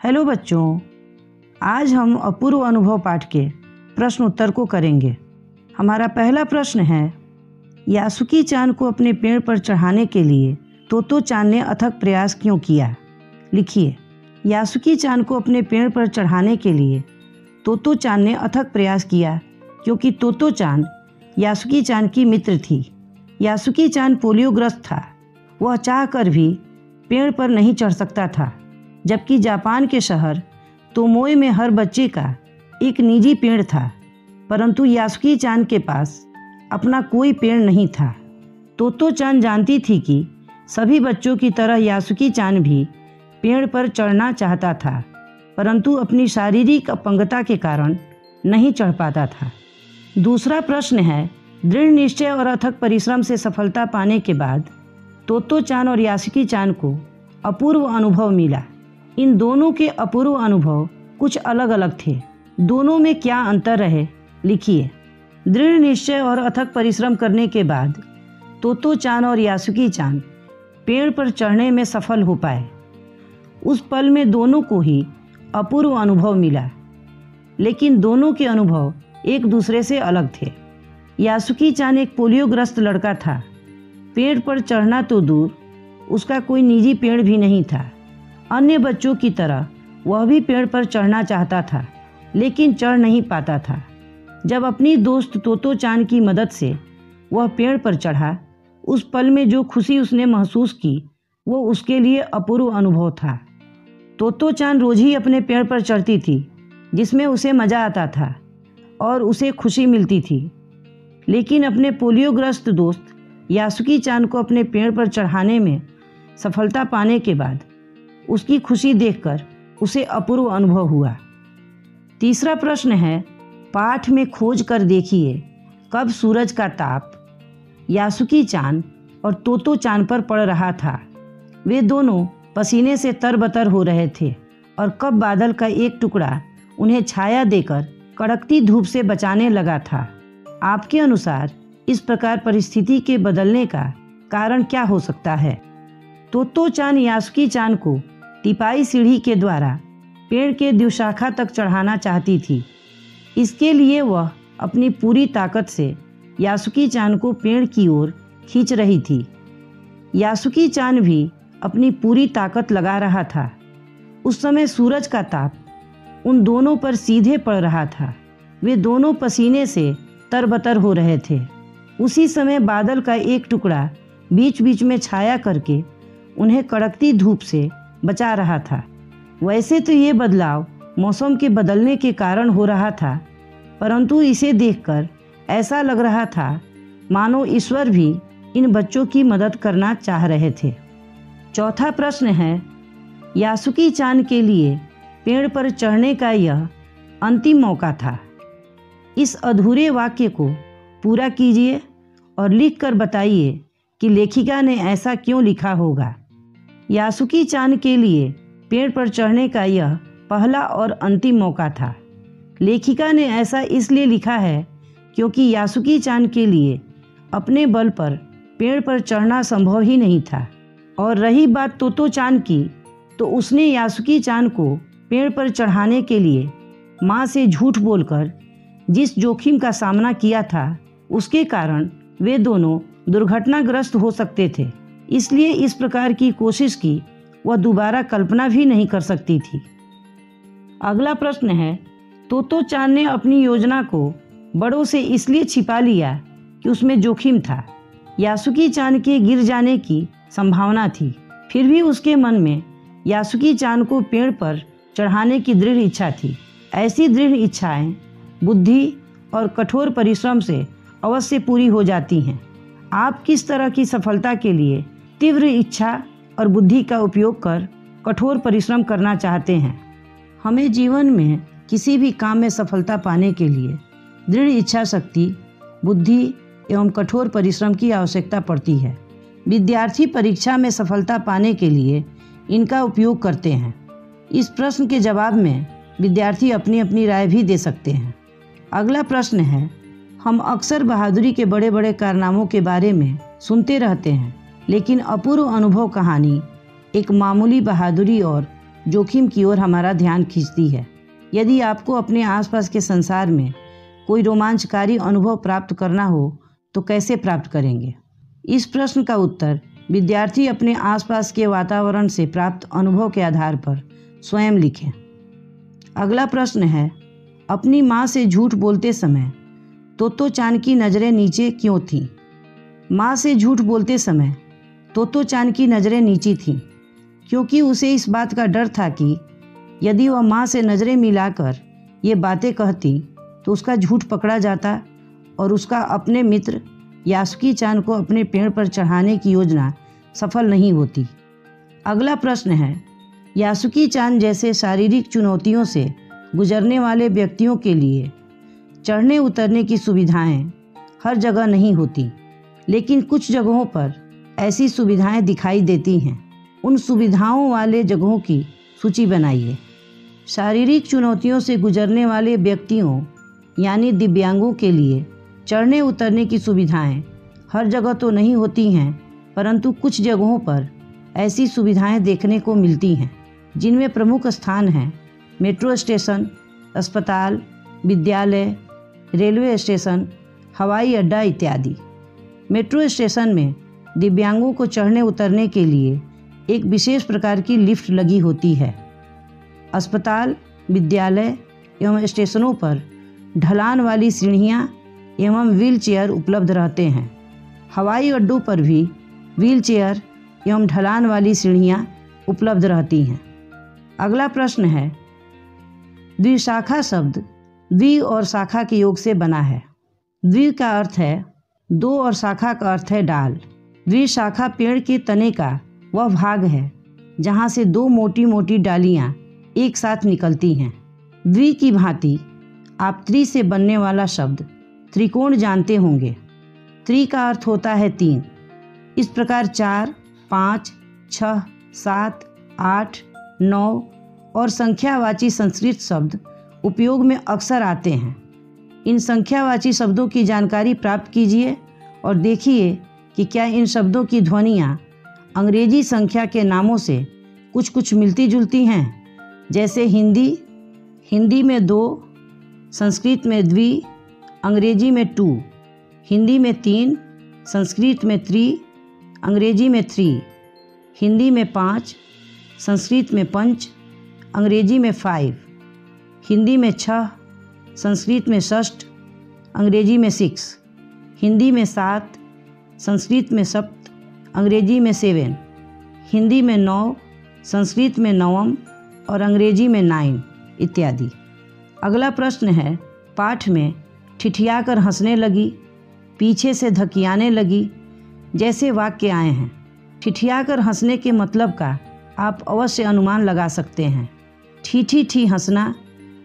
Hello बच्चों, आज हम अपूर्व अनुभव पाठ के प्रश्न उत्तर को करेंगे। हमारा पहला प्रश्न है, यासुकी चान को अपने पेड़ पर चढ़ाने के लिए तोतो चान ने अथक प्रयास क्यों किया? लिखिए। यासुकी चान को अपने पेड़ पर चढ़ाने के लिए तोतो चान ने अथक प्रयास किया क्योंकि तोतो चान यासुकी चान की मित्र थी। यासुकी चान पोलियोग्रस्त था। वह चाहकर भी पेड़ पर नहीं चढ़ सकता था, जबकि जापान के शहर तोमोए में हर बच्चे का एक निजी पेड़ था, परंतु यासुकी चान के पास अपना कोई पेड़ नहीं था। तोतो चान जानती थी कि सभी बच्चों की तरह यासुकी चान भी पेड़ पर चढ़ना चाहता था, परंतु अपनी शारीरिक अपंगता के कारण नहीं चढ़ पाता था। दूसरा प्रश्न है, दृढ़ निश्चय और अथक परिश्रम से सफलता पाने के बाद तोतो चान और यासुकी चान को अपूर्व अनुभव मिला। इन दोनों के अपूर्व अनुभव कुछ अलग अलग थे। दोनों में क्या अंतर रहे? लिखिए। दृढ़ निश्चय और अथक परिश्रम करने के बाद तोतो चान और यासुकी चान पेड़ पर चढ़ने में सफल हो पाए। उस पल में दोनों को ही अपूर्व अनुभव मिला, लेकिन दोनों के अनुभव एक दूसरे से अलग थे। यासुकी चान एक पोलियोग्रस्त लड़का था। पेड़ पर चढ़ना तो दूर, उसका कोई निजी पेड़ भी नहीं था। अन्य बच्चों की तरह वह भी पेड़ पर चढ़ना चाहता था, लेकिन चढ़ नहीं पाता था। जब अपनी दोस्त तोतो चान की मदद से वह पेड़ पर चढ़ा, उस पल में जो खुशी उसने महसूस की वो उसके लिए अपूर्व अनुभव था। तोतो चान रोज ही अपने पेड़ पर चढ़ती थी, जिसमें उसे मज़ा आता था और उसे खुशी मिलती थी, लेकिन अपने पोलियोग्रस्त दोस्त यासुकी चान को अपने पेड़ पर चढ़ाने में सफलता पाने के बाद उसकी खुशी देखकर उसे अपूर्व अनुभव हुआ। तीसरा प्रश्न है, पाठ में खोज कर देखिए कब सूरज का ताप यासुकी चान और तोतो चान पर पड़ रहा था। वे दोनों पसीने से तरबतर हो रहे थे और कब बादल का एक टुकड़ा उन्हें छाया देकर कड़कती धूप से बचाने लगा था। आपके अनुसार इस प्रकार परिस्थिति के बदलने का कारण क्या हो सकता है? तोतो चान यासुकी चान को तिपाई सीढ़ी के द्वारा पेड़ के द्विशाखा तक चढ़ाना चाहती थी। इसके लिए वह अपनी पूरी ताकत से यासुकी चान को पेड़ की ओर खींच रही थी। यासुकी चान भी अपनी पूरी ताकत लगा रहा था। उस समय सूरज का ताप उन दोनों पर सीधे पड़ रहा था। वे दोनों पसीने से तरबतर हो रहे थे। उसी समय बादल का एक टुकड़ा बीच बीच में छाया करके उन्हें कड़कती धूप से बचा रहा था। वैसे तो ये बदलाव मौसम के बदलने के कारण हो रहा था, परंतु इसे देखकर ऐसा लग रहा था मानो ईश्वर भी इन बच्चों की मदद करना चाह रहे थे। चौथा प्रश्न है, यासुकी चान के लिए पेड़ पर चढ़ने का यह अंतिम मौका था। इस अधूरे वाक्य को पूरा कीजिए और लिखकर बताइए कि लेखिका ने ऐसा क्यों लिखा होगा। यासुकी चान के लिए पेड़ पर चढ़ने का यह पहला और अंतिम मौका था। लेखिका ने ऐसा इसलिए लिखा है क्योंकि यासुकी चान के लिए अपने बल पर पेड़ पर चढ़ना संभव ही नहीं था। और रही बात तोतो चान की, तो उसने यासुकी चान को पेड़ पर चढ़ाने के लिए माँ से झूठ बोलकर जिस जोखिम का सामना किया था, उसके कारण वे दोनों दुर्घटनाग्रस्त हो सकते थे। इसलिए इस प्रकार की कोशिश की वह दोबारा कल्पना भी नहीं कर सकती थी। अगला प्रश्न है, तोतो चान ने अपनी योजना को बड़ों से इसलिए छिपा लिया कि उसमें जोखिम था। यासुकी चान के गिर जाने की संभावना थी, फिर भी उसके मन में यासुकी चान को पेड़ पर चढ़ाने की दृढ़ इच्छा थी। ऐसी दृढ़ इच्छाएं बुद्धि और कठोर परिश्रम से अवश्य पूरी हो जाती हैं। आप किस तरह की सफलता के लिए तीव्र इच्छा और बुद्धि का उपयोग कर कठोर परिश्रम करना चाहते हैं? हमें जीवन में किसी भी काम में सफलता पाने के लिए दृढ़ इच्छा शक्ति, बुद्धि एवं कठोर परिश्रम की आवश्यकता पड़ती है। विद्यार्थी परीक्षा में सफलता पाने के लिए इनका उपयोग करते हैं। इस प्रश्न के जवाब में विद्यार्थी अपनी अपनी राय भी दे सकते हैं। अगला प्रश्न है, हम अक्सर बहादुरी के बड़े बड़े कारनामों के बारे में सुनते रहते हैं, लेकिन अपूर्व अनुभव कहानी एक मामूली बहादुरी और जोखिम की ओर हमारा ध्यान खींचती है। यदि आपको अपने आसपास के संसार में कोई रोमांचकारी अनुभव प्राप्त करना हो तो कैसे प्राप्त करेंगे? इस प्रश्न का उत्तर विद्यार्थी अपने आसपास के वातावरण से प्राप्त अनुभव के आधार पर स्वयं लिखें। अगला प्रश्न है, अपनी माँ से झूठ बोलते समय तोतो चान की नज़रें नीचे क्यों थीं? माँ से झूठ बोलते समय तोतो चान की नज़रें नीची थीं क्योंकि उसे इस बात का डर था कि यदि वह माँ से नज़रें मिलाकर ये बातें कहती तो उसका झूठ पकड़ा जाता और उसका अपने मित्र यासुकी चान को अपने पेड़ पर चढ़ाने की योजना सफल नहीं होती। अगला प्रश्न है, यासुकी चान जैसे शारीरिक चुनौतियों से गुजरने वाले व्यक्तियों के लिए चढ़ने उतरने की सुविधाएं हर जगह नहीं होती, लेकिन कुछ जगहों पर ऐसी सुविधाएं दिखाई देती हैं। उन सुविधाओं वाले जगहों की सूची बनाइए। शारीरिक चुनौतियों से गुजरने वाले व्यक्तियों यानी दिव्यांगों के लिए चढ़ने उतरने की सुविधाएं हर जगह तो नहीं होती हैं, परंतु कुछ जगहों पर ऐसी सुविधाएं देखने को मिलती हैं, जिनमें प्रमुख स्थान हैं मेट्रो स्टेशन, अस्पताल, विद्यालय, रेलवे स्टेशन, हवाई अड्डा इत्यादि। मेट्रो स्टेशन में दिव्यांगों को चढ़ने उतरने के लिए एक विशेष प्रकार की लिफ्ट लगी होती है। अस्पताल, विद्यालय एवं स्टेशनों पर ढलान वाली सीढ़ियाँ एवं व्हीलचेयर उपलब्ध रहते हैं। हवाई अड्डों पर भी व्हीलचेयर एवं ढलान वाली सीढ़ियाँ उपलब्ध रहती हैं। अगला प्रश्न है, द्विशाखा शब्द द्वि और शाखा के योग से बना है। द्वि का अर्थ है दो और शाखा का अर्थ है डाल। द्विशाखा पेड़ के तने का वह भाग है जहाँ से दो मोटी मोटी डालियाँ एक साथ निकलती हैं। द्वि की भांति आप त्रि से बनने वाला शब्द त्रिकोण जानते होंगे। त्रि का अर्थ होता है तीन। इस प्रकार 4, 5, 6, 7, 8, 9 और संख्यावाची संस्कृत शब्द उपयोग में अक्सर आते हैं। इन संख्यावाची शब्दों की जानकारी प्राप्त कीजिए और देखिए कि क्या इन शब्दों की ध्वनियाँ अंग्रेजी संख्या के नामों से कुछ कुछ मिलती जुलती हैं। जैसे हिंदी में 2, संस्कृत में द्वि, अंग्रेजी में 2, हिंदी में 3, संस्कृत में 3, अंग्रेजी में 3, हिंदी में 5, संस्कृत में 5, अंग्रेजी में 5, हिंदी में 6, संस्कृत में 6, अंग्रेजी में 6, हिंदी में 7, संस्कृत में 7, अंग्रेजी में 7, हिंदी में 9, संस्कृत में 9 और अंग्रेजी में 9 इत्यादि। अगला प्रश्न है, पाठ में ठिठियाकर हंसने लगी, पीछे से धकियाने लगी जैसे वाक्य आए हैं। ठिठियाकर हंसने के मतलब का आप अवश्य अनुमान लगा सकते हैं। ठी हंसना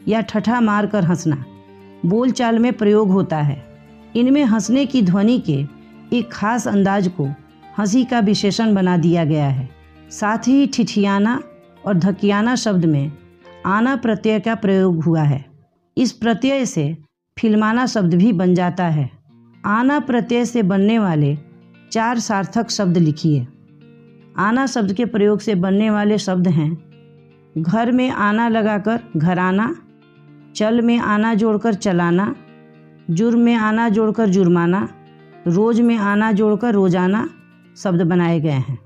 या ठठा मार कर हंसना बोलचाल में प्रयोग होता है। इनमें हंसने की ध्वनि के एक खास अंदाज को हंसी का विशेषण बना दिया गया है। साथ ही ठिठियाना और धकियाना शब्द में आना प्रत्यय का प्रयोग हुआ है। इस प्रत्यय से फिल्माना शब्द भी बन जाता है। आना प्रत्यय से बनने वाले 4 सार्थक शब्द लिखिए। आना शब्द के प्रयोग से बनने वाले शब्द हैं घर में आना लगाकर घराना, चल में आना जोड़कर चलाना, जुर्म में आना जोड़कर जुर्माना, रोज में आना जोड़कर रोजाना शब्द बनाए गए हैं।